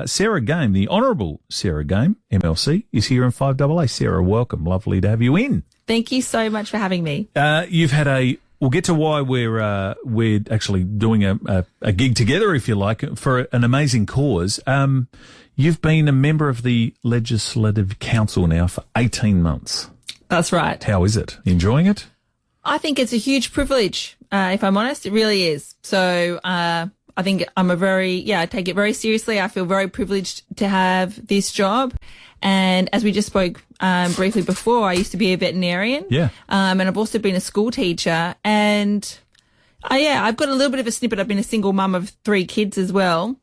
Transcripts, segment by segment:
Sarah Game, the Honourable Sarah Game, MLC, is here in FiveAA. Sarah, welcome. Lovely to have you in. Thank you so much for having me. You've had we'll get to why we're actually doing a gig together, if you like, for an amazing cause. You've been a member of the Legislative Council now for 18 months. That's right. How is it? Enjoying it? I think it's a huge privilege, if I'm honest. It really is. So I think I take it very seriously. I feel very privileged to have this job. And as we just spoke briefly before, I used to be a veterinarian. Yeah. And I've also been a school teacher. And I've got a little bit of a snippet. I've been a single mum of 3 kids as well.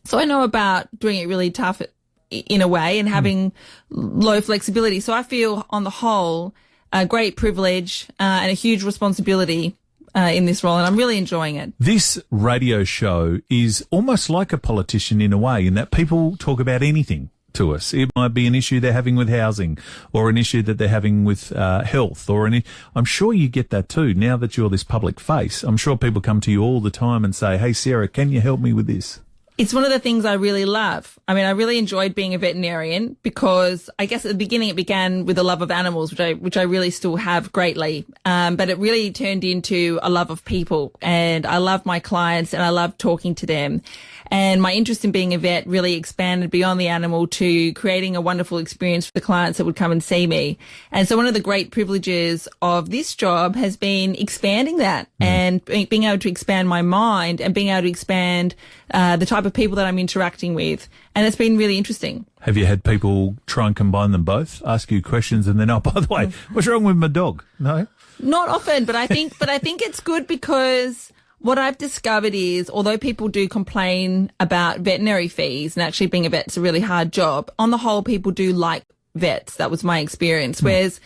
So I know about doing it really tough in a way and having low flexibility. So I feel on the whole a great privilege and a huge responsibility in this role, and I'm really enjoying it. This radio show is almost like a politician in a way, in that people talk about anything to us. It might be an issue they're having with housing, or an issue that they're having with health, I'm sure you get that too. Now that you're this public face, I'm sure people come to you all the time and say, "Hey, Sarah, can you help me with this?" It's one of the things I really love. I mean, I really enjoyed being a veterinarian because I guess at the beginning it began with a love of animals, which I really still have greatly. But it really turned into a love of people, and I love my clients and I love talking to them. And my interest in being a vet really expanded beyond the animal to creating a wonderful experience for the clients that would come and see me. And so one of the great privileges of this job has been expanding that and being able to expand my mind and being able to expand the type of people that I'm interacting with. And it's been really interesting. Have you had people try and combine them both, ask you questions and then, "Oh, by the way, what's wrong with my dog?" No? Not often, but I think it's good because what I've discovered is, although people do complain about veterinary fees and actually being a vet's a really hard job, on the whole, people do like vets. That was my experience. Whereas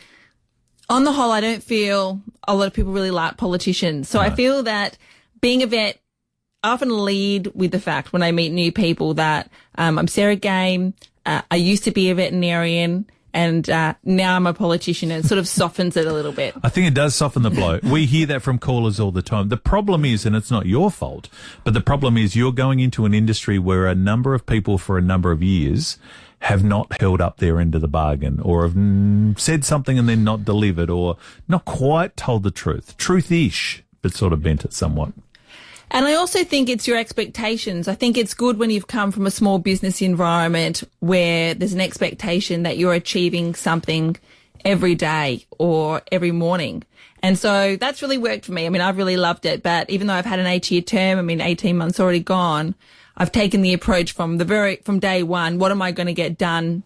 on the whole, I don't feel a lot of people really like politicians. So I feel that being a vet, I often lead with the fact when I meet new people that I'm Sarah Game, I used to be a veterinarian, and now I'm a politician, and it sort of softens it a little bit. I think it does soften the blow. We hear that from callers all the time. The problem is, and it's not your fault, but the problem is you're going into an industry where a number of people for a number of years have not held up their end of the bargain, or have said something and then not delivered, or not quite told the truth. Truth-ish, but sort of bent it somewhat. And I also think it's your expectations. I think it's good when you've come from a small business environment where there's an expectation that you're achieving something every day or every morning. And so that's really worked for me. I mean, I've really loved it. But even though I've had an 8-year term, 18 months already gone, I've taken the approach from day one, what am I going to get done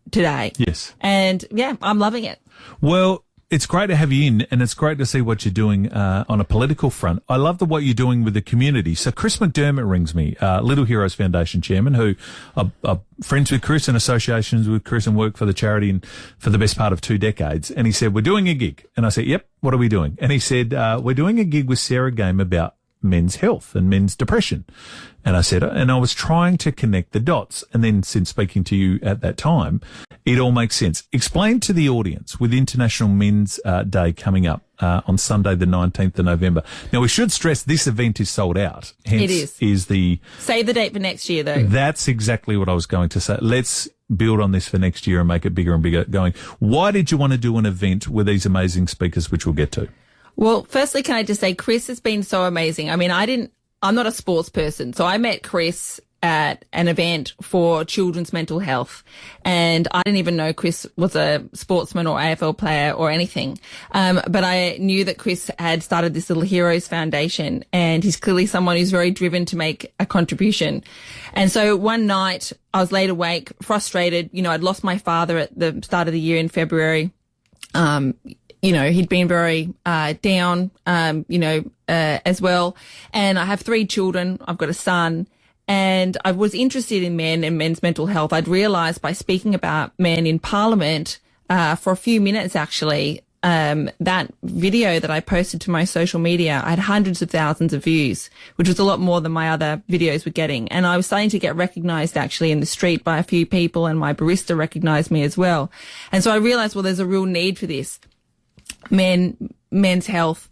today? Yes. And I'm loving it. Well, it's great to have you in, and it's great to see what you're doing on a political front. I love what you're doing with the community. So Chris McDermott rings me, Little Heroes Foundation chairman, who are friends with Chris and associations with Chris and work for the charity and for the best part of 2 decades. And he said, "We're doing a gig." And I said, "Yep, what are we doing?" And he said, "We're doing a gig with Sarah Game about men's health and men's depression." And I said, and I was trying to connect the dots. And then since speaking to you at that time, it all makes sense. Explain to the audience, with International Men's Day coming up on Sunday, the 19th of November. Now, we should stress this event is sold out. Hence, it is. Save the date for next year, though. That's exactly what I was going to say. Let's build on this for next year and make it bigger and bigger going. Why did you want to do an event with these amazing speakers, which we'll get to? Well, firstly, can I just say Chris has been so amazing. I mean, I'm not a sports person, so I met Chris at an event for children's mental health, and I didn't even know Chris was a sportsman or AFL player or anything. But I knew that Chris had started this Little Heroes Foundation, and he's clearly someone who's very driven to make a contribution. And so one night I was laid awake, frustrated. I'd lost my father at the start of the year in February. He'd been very down, as well. And I have 3 children. I've got a son. And I was interested in men and men's mental health. I'd realised by speaking about men in Parliament for a few minutes, actually, that video that I posted to my social media, I had hundreds of thousands of views, which was a lot more than my other videos were getting. And I was starting to get recognised actually in the street by a few people, and my barista recognised me as well. And so I realised, well, there's a real need for this. Men's health,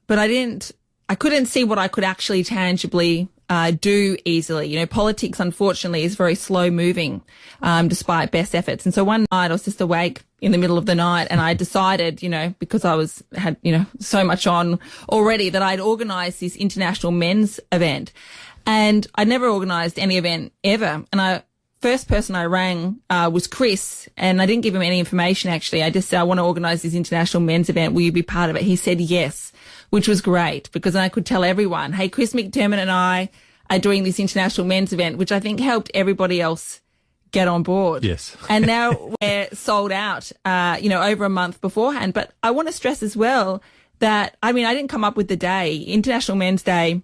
but I couldn't see what I could actually tangibly do easily. You know, politics, unfortunately, is very slow moving, despite best efforts. And so one night I was just awake in the middle of the night, and I decided, you know, because had so much on already, that I'd organise this international men's event. And I'd never organised any event ever. And first person I rang was Chris, and I didn't give him any information, actually. I just said, I want to organise this international men's event. Will you be part of it? He said yes, which was great, because then I could tell everyone, hey, Chris McDermott and I are doing this international men's event, which I think helped everybody else get on board. Yes. And now we're sold out, over a month beforehand. But I want to stress as well that, I didn't come up with the day. International Men's Day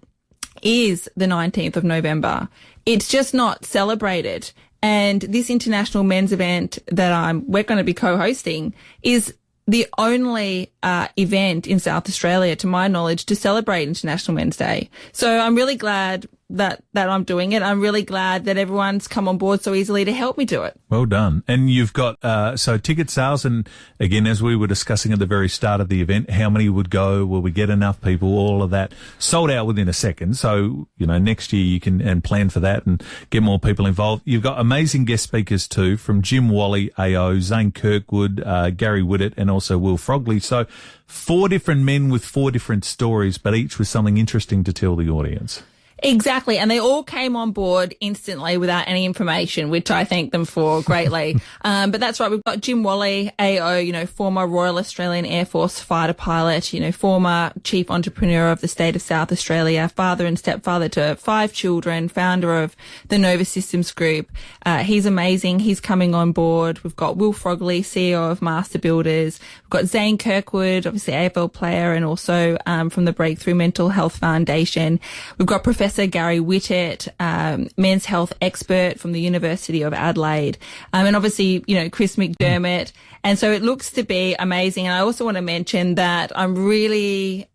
is the 19th of November. It's just not celebrated. And this international men's event that we're going to be co-hosting is the only event in South Australia, to my knowledge, to celebrate International Men's Day. So I'm really glad that I'm doing it. I'm really glad that everyone's come on board so easily to help me do it. Well done. And you've got, so ticket sales, and again, as we were discussing at the very start of the event, how many would go? Will we get enough people? All of that sold out within a second. So, next year you can, and plan for that and get more people involved. You've got amazing guest speakers too, from Jim Wally, AO, Zane Kirkwood, Gary Whittett, and also Will Frogley. So 4 different men with 4 different stories, but each with something interesting to tell the audience. Exactly. And they all came on board instantly without any information, which I thank them for greatly. But that's right. We've got Jim Wally, AO, former Royal Australian Air Force fighter pilot, former chief entrepreneur of the state of South Australia, father and stepfather to 5 children, founder of the Nova Systems Group. He's amazing. He's coming on board. We've got Will Frogley, CEO of Master Builders. We've got Zane Kirkwood, obviously AFL player, and also from the Breakthrough Mental Health Foundation. We've got Professor Gary Whittett, men's health expert from the University of Adelaide, and obviously, Chris McDermott. And so it looks to be amazing. And I also want to mention that I'm really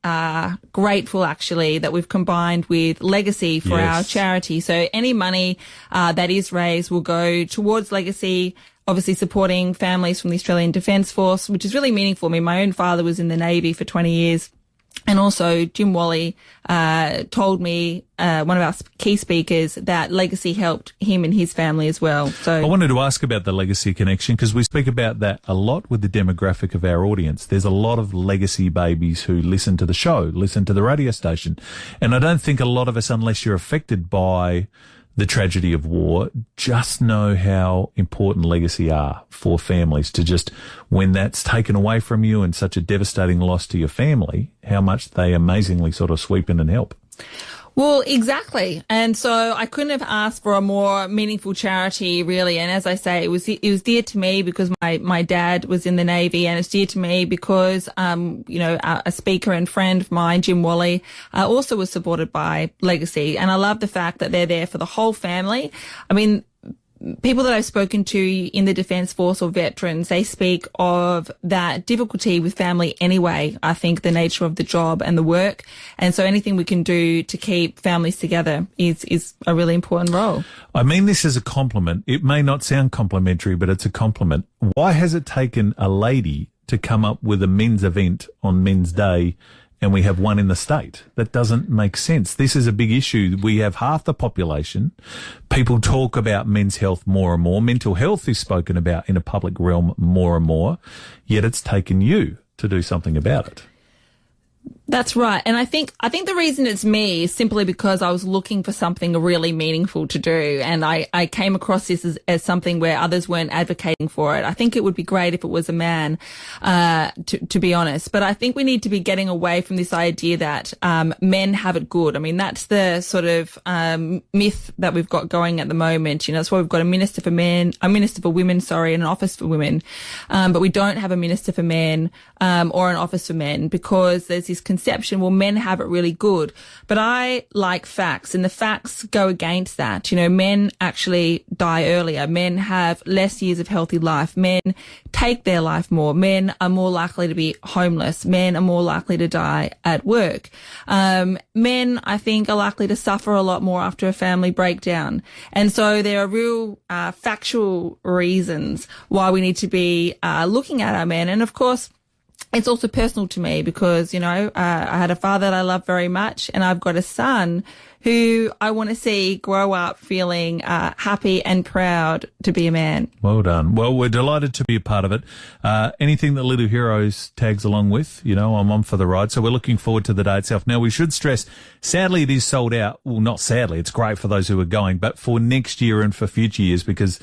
grateful, actually, that we've combined with Legacy for our charity. So any money that is raised will go towards Legacy, obviously supporting families from the Australian Defence Force, which is really meaningful. My own father was in the Navy for 20 years. And also Jim Wally told me, one of our key speakers, that Legacy helped him and his family as well. So I wanted to ask about the Legacy connection, because we speak about that a lot with the demographic of our audience. There's a lot of Legacy babies who listen to the show, listen to the radio station. And I don't think a lot of us, unless you're affected by the tragedy of war, just know how important Legacy are for families, to just, when that's taken away from you and such a devastating loss to your family, how much they amazingly sort of sweep in and help. Well, exactly. And so I couldn't have asked for a more meaningful charity, really. And as I say, it was dear to me because my dad was in the Navy, and it's dear to me because, a speaker and friend of mine, Jim Wally, also was supported by Legacy. And I love the fact that they're there for the whole family. People that I've spoken to in the Defence Force or veterans, they speak of that difficulty with family anyway. I think the nature of the job and the work. And so anything we can do to keep families together is a really important role. I mean this as a compliment. It may not sound complimentary, but it's a compliment. Why has it taken a lady to come up with a men's event on Men's Day, and we have one in the state? That doesn't make sense. This is a big issue. We have half the population. People talk about men's health more and more. Mental health is spoken about in a public realm more and more, yet it's taken you to do something about it. That's right. And I think the reason it's me is simply because I was looking for something really meaningful to do. And I came across this as something where others weren't advocating for it. I think it would be great if it was a man, to be honest. But I think we need to be getting away from this idea that, men have it good. That's the sort of, myth that we've got going at the moment. That's why we've got a minister for women, and an office for women. But we don't have a minister for men, or an office for men, because there's this conception, well, men have it really good. But I like facts, and the facts go against that. Men actually die earlier. Men have less years of healthy life. Men take their life more. Men are more likely to be homeless. Men are more likely to die at work. Men, I think, are likely to suffer a lot more after a family breakdown. And so there are real factual reasons why we need to be looking at our men. And of course, it's also personal to me because, I had a father that I love very much, and I've got a son who I want to see grow up feeling happy and proud to be a man. Well done. Well, we're delighted to be a part of it. Anything that Little Heroes tags along with, I'm on for the ride. So we're looking forward to the day itself. Now, we should stress, sadly, it is sold out. Well, not sadly. It's great for those who are going, but for next year and for future years, because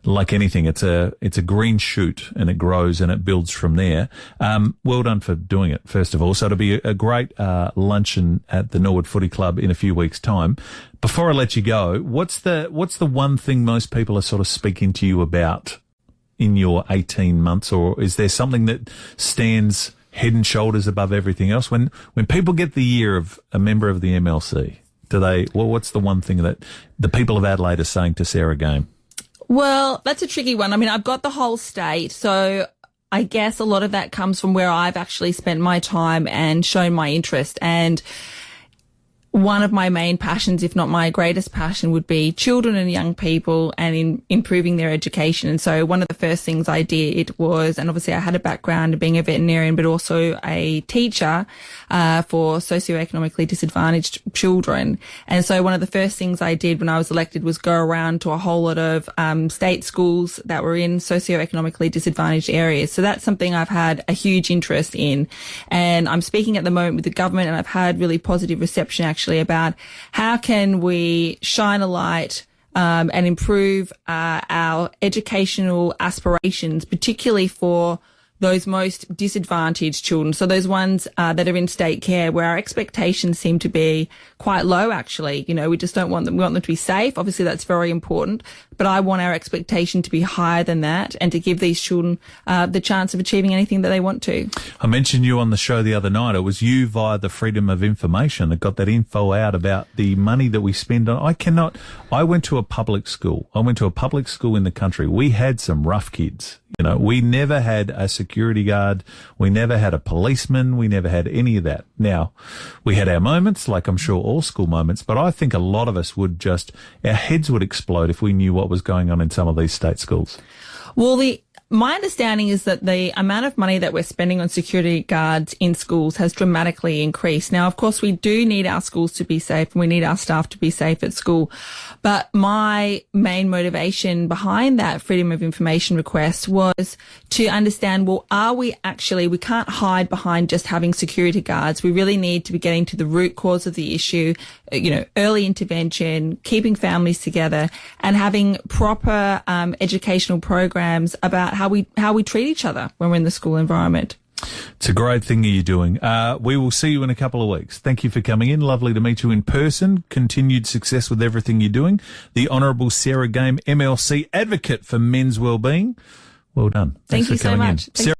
like anything, it's a green shoot and it grows and it builds from there. Well done for doing it, first of all. So it'll be a great luncheon at the Norwood Footy Club in a few weeks' time. Before I let you go, what's the one thing most people are sort of speaking to you about in your 18 months, or is there something that stands head and shoulders above everything else? When people get the year of a member of the MLC, what's the one thing that the people of Adelaide are saying to Sarah Game? Well, that's a tricky one. I mean, I've got the whole state, so I guess a lot of that comes from where I've actually spent my time and shown my interest. And one of my main passions, if not my greatest passion, would be children and young people and in improving their education. And so one of the first things I did was, and obviously I had a background in being a veterinarian, but also a teacher for socioeconomically disadvantaged children. And so one of the first things I did when I was elected was go around to a whole lot of state schools that were in socioeconomically disadvantaged areas. So that's something I've had a huge interest in. And I'm speaking at the moment with the government, and I've had really positive reception actually about how can we shine a light and improve our educational aspirations, particularly for those most disadvantaged children. So those ones that are in state care, where our expectations seem to be quite low, actually. We just don't want them. We want them to be safe. Obviously, that's very important. But I want our expectation to be higher than that and to give these children the chance of achieving anything that they want to. I mentioned you on the show the other night. It was you via the Freedom of Information that got that info out about the money that we spend on. I went to a public school. I went to a public school in the country. We had some rough kids. We never had a security guard. We never had a policeman. We never had any of that. Now, we had our moments, like I'm sure all school moments, but I think a lot of us our heads would explode if we knew what was going on in some of these state schools. Well, my understanding is that the amount of money that we're spending on security guards in schools has dramatically increased. Now, of course, we do need our schools to be safe and we need our staff to be safe at school. But my main motivation behind that Freedom of Information request was to understand, well, we can't hide behind just having security guards. We really need to be getting to the root cause of the issue, early intervention, keeping families together, and having proper educational programs about how we treat each other when we're in the school environment. It's a great thing that you're doing. We will see you in a couple of weeks. Thank you for coming in. Lovely to meet you in person. Continued success with everything you're doing. The Honourable Sarah Game, MLC advocate for men's wellbeing. Well done. Thank you so much. Sarah